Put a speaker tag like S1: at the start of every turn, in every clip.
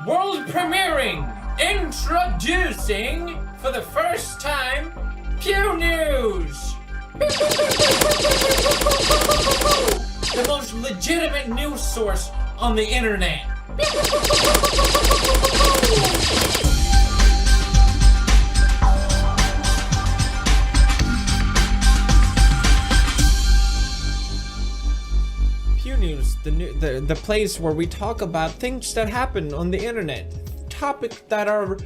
S1: World premiering, introducing for the first time, Pew News. The most legitimate news source on the internet. Pew News, the place where we talk about things that happen on the internet, topics that are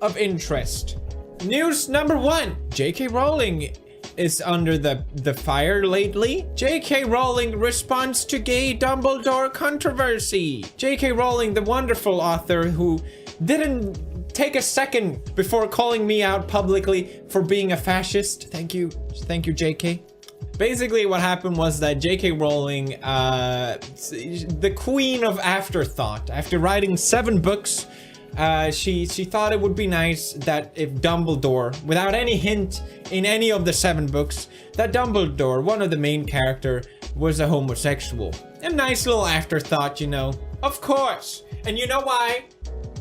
S1: of interest. News number 1: J.K. Rowling is under the fire lately. J.K. Rowling responds to gay Dumbledore controversy. J.K. Rowling, the wonderful author who didn't take a second before calling me out publicly for being a fascist. Thank you, J.K. Basically, what happened was that J.K. Rowling, the queen of afterthought, after writing 7 books, she thought it would be nice that if Dumbledore, without any hint in any of the 7 books, that Dumbledore, one of the main character, was a homosexual. A nice little afterthought, you know. Of course. And you know why?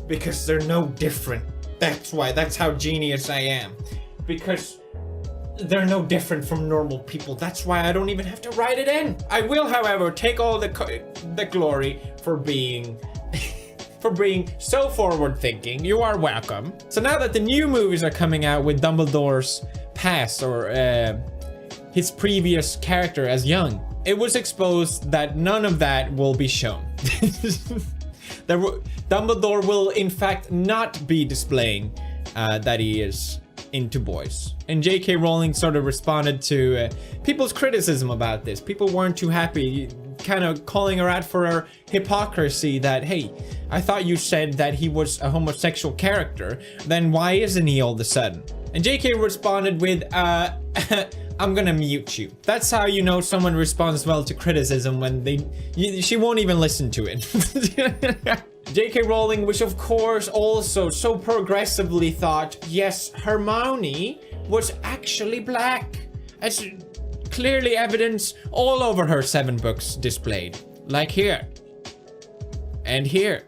S1: Because they're no different. That's why. That's how genius I am. Because they're no different from normal people. That's why I don't even have to write it in. I will, however, take all the glory for being so forward-thinking. You are welcome. So now that the new movies are coming out with Dumbledore's past, or his previous character as young, it was exposed that none of that will be shown. Dumbledore will in fact not be displaying that he is into boys. And J.K. Rowling sort of responded to people's criticism about this. People weren't too happy, kind of calling her out for her hypocrisy that, hey, I thought you said that he was a homosexual character, then why isn't he all of a sudden? And J.K. responded with, I'm gonna mute you. That's how you know someone responds well to criticism, when she won't even listen to it. J.K. Rowling, which of course also so progressively thought, yes, Hermione was actually black, as clearly evidence all over her 7 books displayed. Like here. And here.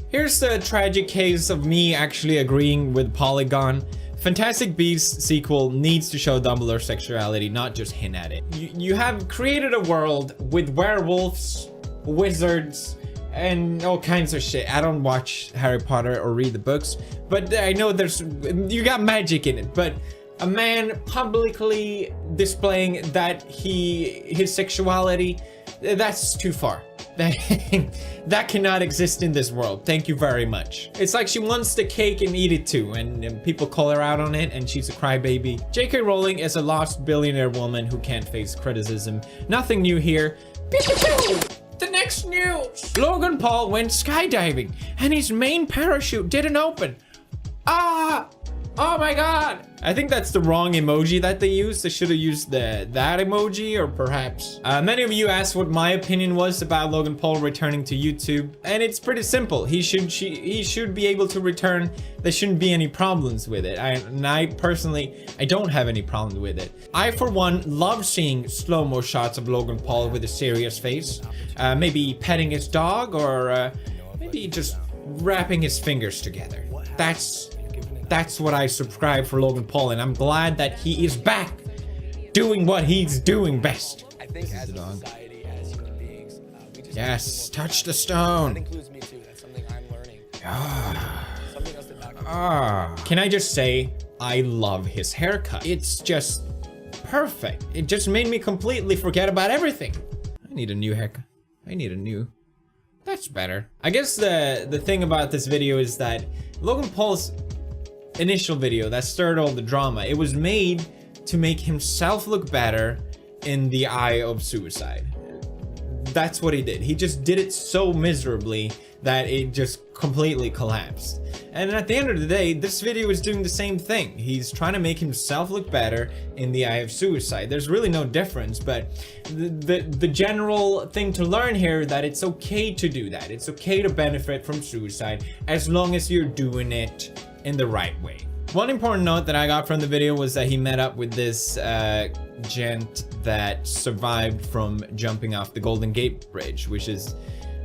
S1: Here's the tragic case of me actually agreeing with Polygon. Fantastic Beasts sequel needs to show Dumbledore's sexuality, not just hint at it. You have created a world with werewolves, wizards, and all kinds of shit. I don't watch Harry Potter or read the books, but I know you got magic in it. But a man publicly displaying that his sexuality, that's too far. That cannot exist in this world. Thank you very much. It's like she wants the cake and eat it too, and people call her out on it, and she's a crybaby. J.K. Rowling is a lost billionaire woman who can't face criticism. Nothing new here. The next news. Logan Paul went skydiving and his main parachute didn't open. Oh my god. I think that's the wrong emoji that they used. They should have used that emoji, or perhaps. Many of you asked what my opinion was about Logan Paul returning to YouTube, and it's pretty simple. He should be able to return. There shouldn't be any problems with it. I personally don't have any problem with it. I, for one, love seeing slow-mo shots of Logan Paul with a serious face. Maybe petting his dog, or maybe just wrapping his fingers together. That's what I subscribe for Logan Paul, and I'm glad that he is back doing what he's doing best.
S2: I think as a society, as human beings, we just
S1: yes, touch the stone.
S2: That includes me too. That's something I'm learning. Something else to
S1: Can I just say, I love his haircut. It's just perfect. It just made me completely forget about everything. I need a new haircut. That's better. I guess the thing about this video is that Logan Paul's initial video that started all the drama, it was made to make himself look better in the eye of suicide. That's what he did. He just did it so miserably that it just completely collapsed. And at the end of the day, this video is doing the same thing. He's trying to make himself look better in the eye of suicide. There's really no difference, but the general thing to learn here, that it's okay to do that. It's okay to benefit from suicide as long as you're doing it in the right way. One important note that I got from the video was that he met up with this gent that survived from jumping off the Golden Gate Bridge, which is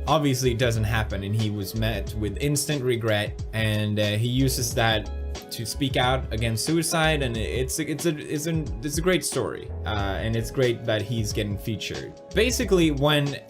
S1: obviously it doesn't happen, and he was met with instant regret, and he uses that to speak out against suicide, and it's a great story, and it's great that he's getting featured. Basically, when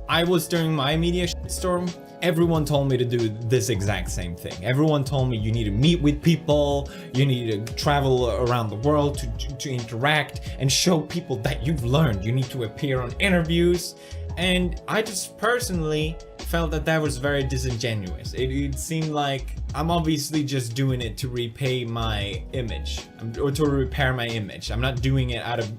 S1: I was doing my media storm, everyone told me to do this exact same thing. Everyone told me you need to meet with people, you need to travel around the world to interact and show people that you've learned. You need to appear on interviews. And I just personally felt that was very disingenuous. It seemed like I'm obviously just doing it to repay my image, or to repair my image. I'm not doing it out of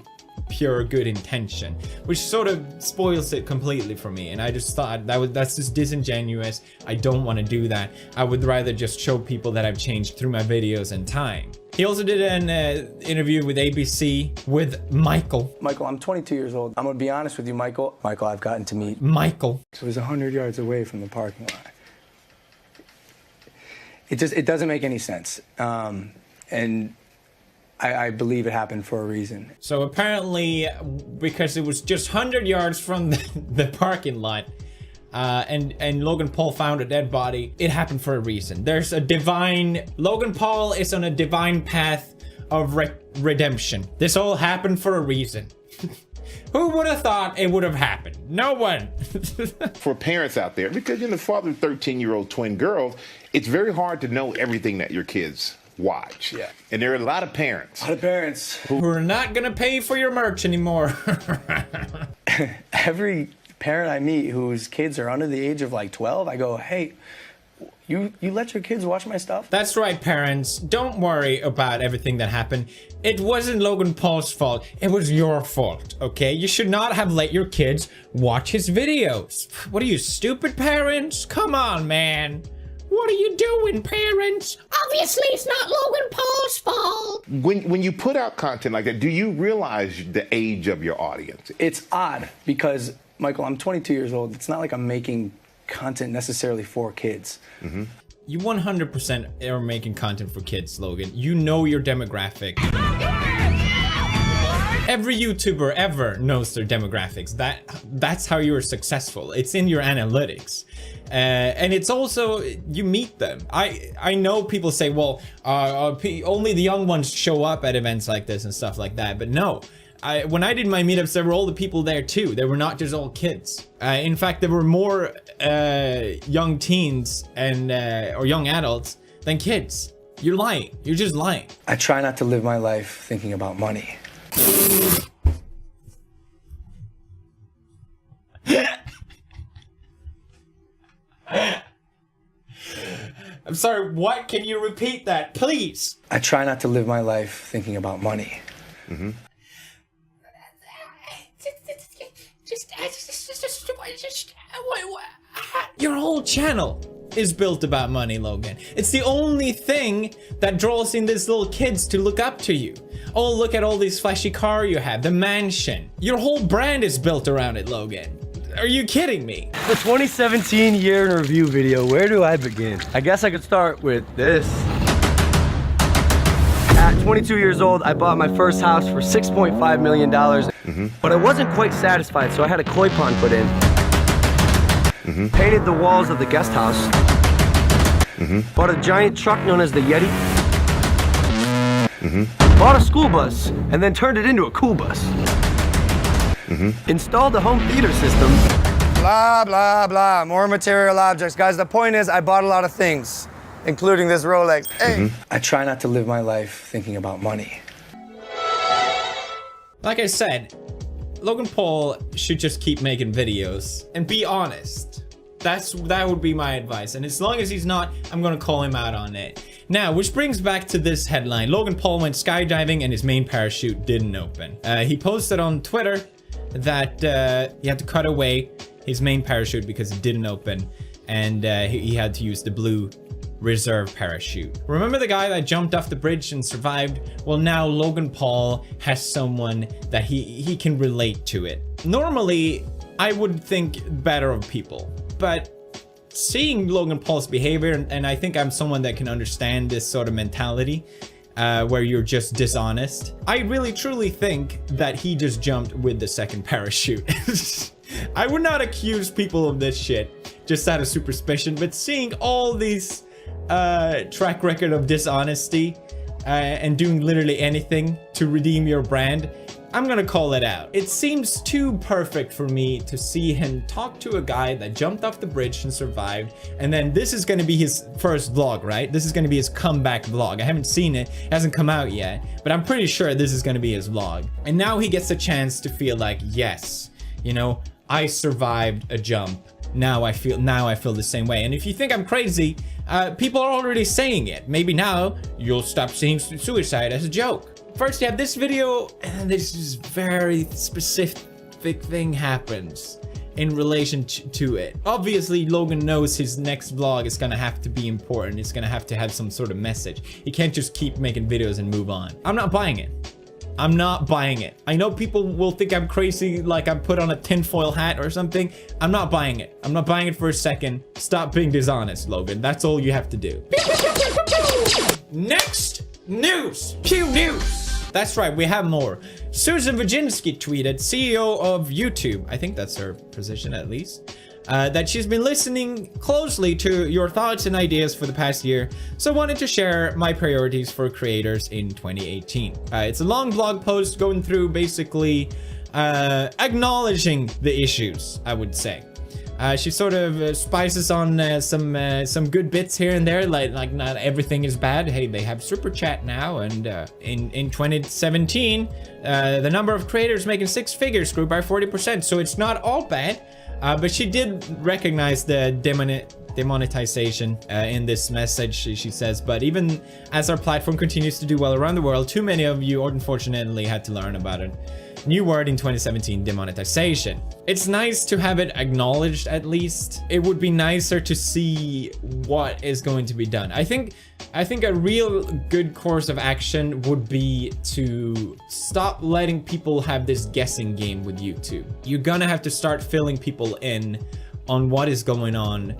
S1: pure good intention, which sort of spoils it completely for me. And I just thought that's just disingenuous. I don't want to do that. I would rather just show people that I've changed through my videos and time. He also did an interview with ABC with Michael.
S3: Michael, I'm 22 years old. I'm gonna be honest with you, Michael. Michael, I've gotten to meet
S1: Michael.
S3: So he's 100 yards away from the parking lot. It doesn't make any sense. And I believe it happened for a reason.
S1: So apparently, because it was just 100 yards from the parking lot, and Logan Paul found a dead body, it happened for a reason. Logan Paul is on a divine path of redemption. This all happened for a reason. Who would have thought it would have happened? No one.
S4: For parents out there, because you're the father of 13-year-old twin girls, it's very hard to know everything that your kids watch.
S3: Yeah.
S4: And there are a lot of parents.
S1: Who are not gonna pay for your merch anymore.
S3: Every parent I meet whose kids are under the age of like 12, I go, hey, you let your kids watch my stuff?
S1: That's right, parents. Don't worry about everything that happened. It wasn't Logan Paul's fault. It was your fault, okay? You should not have let your kids watch his videos. What are you, stupid parents? Come on, man. What are you doing, parents? Obviously, it's not Logan Paul's fault.
S4: When you put out content like that, do you realize the age of your audience?
S3: It's odd because, Michael, I'm 22 years old. It's not like I'm making content necessarily for kids.
S1: Mm-hmm. You 100% are making content for kids, Logan. You know your demographic. Every YouTuber ever knows their demographics. That's how you're successful. It's in your analytics. And it's also, you meet them. I know people say, well, only the young ones show up at events like this and stuff like that. But no, when I did my meetups, there were all the people there too. They were not just all kids. In fact, there were more young teens and or young adults than kids. You're lying. You're just lying.
S3: I try not to live my life thinking about money.
S1: I'm sorry, what? Can you repeat that, please?
S3: I try not to live my life thinking about money.
S4: Mm-hmm.
S1: Your whole channel is built about money, Logan. It's the only thing that draws in these little kids to look up to you. Oh, look at all these flashy car you have, the mansion. Your whole brand is built around it, Logan. Are you kidding me?
S5: The 2017 year in review video, where do I begin? I guess I could start with this. At 22 years old, I bought my first house for $6.5 million.
S4: Mm-hmm.
S5: But I wasn't quite satisfied, so I had a koi pond put in.
S4: Mm-hmm.
S5: Painted the walls of the guest house.
S4: Mm-hmm.
S5: Bought a giant truck known as the Yeti.
S4: Mm-hmm.
S5: Bought a school bus, and then turned it into a cool bus.
S4: Mm-hmm.
S5: Installed a home theater system.
S3: Blah, blah, blah. More material objects. Guys, the point is I bought a lot of things, including this Rolex. Hey.
S4: Mm-hmm.
S3: I try not to live my life thinking about money.
S1: Like I said, Logan Paul should just keep making videos and be honest. That would be my advice. And as long as he's not, I'm gonna call him out on it. Now, which brings back to this headline. Logan Paul went skydiving and his main parachute didn't open. He posted on Twitter that he had to cut away his main parachute because it didn't open, and he had to use the blue reserve parachute. Remember the guy that jumped off the bridge and survived? Well, now Logan Paul has someone that he can relate to it. Normally, I would think better of people, but seeing Logan Paul's behavior, and I think I'm someone that can understand this sort of mentality, where you're just dishonest. I really truly think that he just jumped with the second parachute. I would not accuse people of this shit just out of superstition, but seeing all these track record of dishonesty and doing literally anything to redeem your brand, I'm gonna call it out. It seems too perfect for me to see him talk to a guy that jumped off the bridge and survived, and then this is gonna be his first vlog, right? This is gonna be his comeback vlog. I haven't seen it, it hasn't come out yet, but I'm pretty sure this is gonna be his vlog. And now he gets a chance to feel like, yes, you know, I survived a jump. Now I feel the same way. And if you think I'm crazy, people are already saying it. Maybe now you'll stop seeing suicide as a joke. First, you have this video, and this is very specific thing happens in relation to it. Obviously, Logan knows his next vlog is gonna have to be important. It's gonna have to have some sort of message. He can't just keep making videos and move on. I'm not buying it. I'm not buying it. I know people will think I'm crazy, like I'm put on a tinfoil hat or something. I'm not buying it. I'm not buying it for a second. Stop being dishonest, Logan. That's all you have to do. Next news. Pew news. That's right, we have more. Susan Wojcicki tweeted, CEO of YouTube, I think that's her position at least, that she's been listening closely to your thoughts and ideas for the past year, so I wanted to share my priorities for creators in 2018. It's a long blog post going through basically acknowledging the issues, I would say. She sort of spices on some good bits here and there, like not everything is bad. Hey, they have super chat now, and in 2017, the number of creators making 6 figures grew by 40%, so it's not all bad. But she did recognize the demonetization in this message. She says, but even as our platform continues to do well around the world, too many of you unfortunately had to learn about it. New word in 2017, demonetization. It's nice to have it acknowledged at least. It would be nicer to see what is going to be done. I think a real good course of action would be to stop letting people have this guessing game with YouTube. You're gonna have to start filling people in on what is going on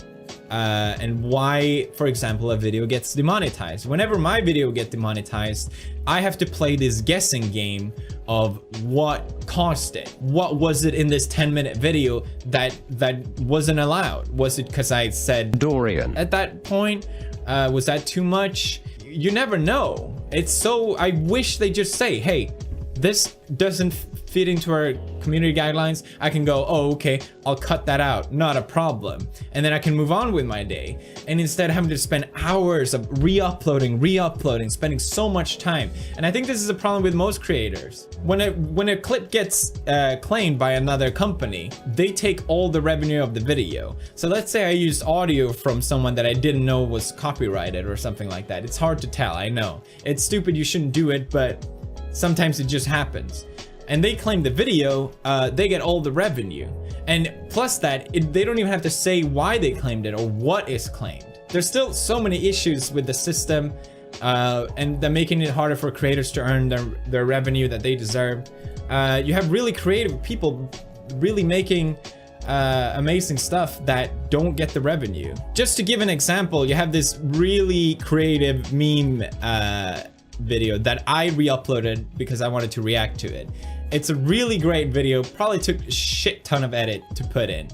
S1: and why, for example, a video gets demonetized. Whenever my video gets demonetized, I have to play this guessing game of what caused it. What was it in this 10-minute video that wasn't allowed? Was it because I said Dorian at that point? Was that too much? You never know. It's so, I wish they just say, hey, this doesn't fit into our community guidelines. I can go, oh, okay, I'll cut that out, not a problem. And then I can move on with my day. And instead having to spend hours of re-uploading, spending so much time. And I think this is a problem with most creators. When a clip gets claimed by another company, they take all the revenue of the video. So let's say I used audio from someone that I didn't know was copyrighted or something like that. It's hard to tell, I know. It's stupid, you shouldn't do it, but sometimes it just happens. And they claim the video, they get all the revenue. And plus that, they don't even have to say why they claimed it or what is claimed. There's still so many issues with the system, and they're making it harder for creators to earn their revenue that they deserve. You have really creative people really making amazing stuff that don't get the revenue. Just to give an example, you have this really creative meme video that I re-uploaded because I wanted to react to it. It's a really great video, probably took a shit ton of edit to put in.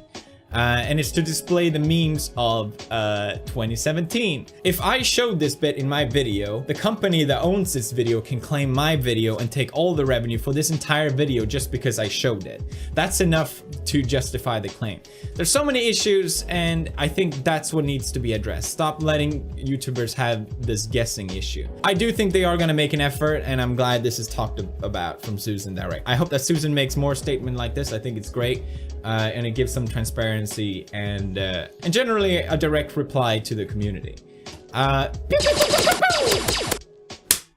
S1: And it's to display the memes of 2017. If I showed this bit in my video, the company that owns this video can claim my video and take all the revenue for this entire video just because I showed it. That's enough to justify the claim. There's so many issues, and I think that's what needs to be addressed. Stop letting YouTubers have this guessing issue. I do think they are going to make an effort, and I'm glad this is talked about from Susan direct. I hope that Susan makes more statement like this. I think it's great. And it gives some transparency and generally a direct reply to the community.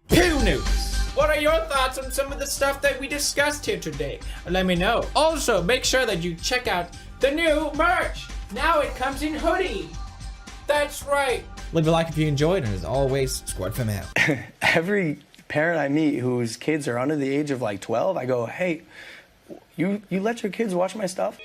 S1: Pew news. What are your thoughts on some of the stuff that we discussed here today? Let me know. Also, make sure that you check out the new merch. Now it comes in hoodie. That's right. Leave a like if you enjoyed, and as always, squad from hell.
S6: Every parent I meet whose kids are under the age of like 12, I go, hey, you let your kids watch my stuff?